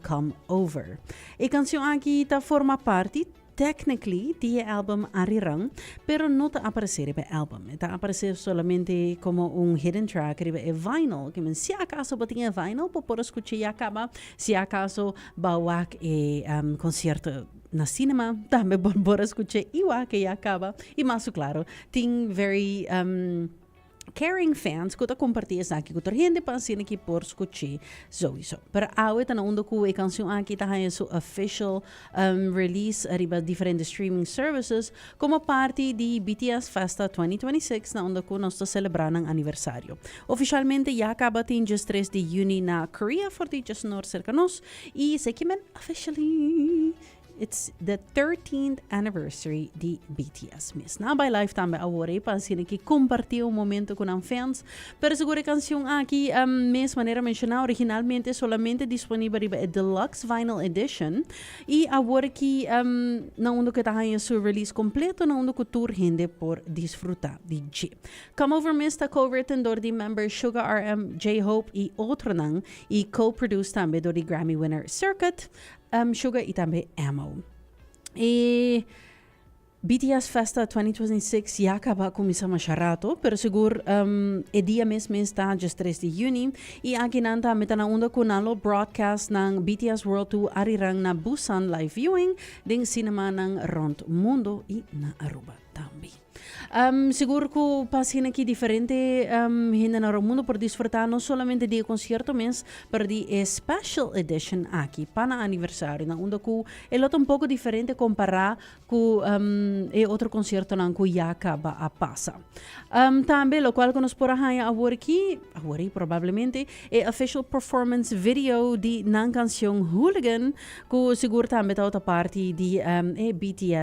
Come Over. E canção aqui tá forma parte technically die album Arirang, pero no te aparecer en el álbum. Te aparecer solamente como un hidden track en vinyl. Que si acaso botinha vinyl, por escuchar y acaba. Si acaso bawak concierto na cinema, também por escuchar igual que acaba. E mais claro, tem very caring fans que compartilham isso aqui com a gente para assim aqui por escutar sowieso. Para a tá na onda com a canção aqui tá aí seu official release arriba diferentes streaming services como parte de BTS Festa 2026 na onda com nós está celebrando aniversário. Oficialmente já acaba em dia 3 de junho na Korea for the just north cerca nós e se que officially it's the 13th anniversary de BTS. Miss na by life também agora para assim que compartir um momento com os fans. Pero seguro a canção aqui mesma maneira mencionar originalmente solamente disponível em deluxe vinyl edition e agora que na onde que está em seu release completo na onde que tour gente por desfrutar de G. Come Over Miss está co-written door de member Sugar RM, J-Hope e outro nang e co-produced também door de Grammy winner Circuit. Sugar e também Ammo. E BTS Festa 2026 já acaba começar mais rato, pero seguro o dia mesmo está just 3 de junho e aqui nanta meta na onda com nalo broadcast ng BTS World Tour Arirang na Busan live viewing ding cinema ng rond mundo e na Aruba também. Seguro que pasin aqui diferente gente no mundo por disfrutar não somente de concerto mas pero de special edition aqui para aniversário na onda que é outro pouco diferente comparar com outro concerto na que já acaba a passa. Também o qual que nos por agora aqui provavelmente é official performance video de na canção Hooligan que seguro também está outra parte de BTS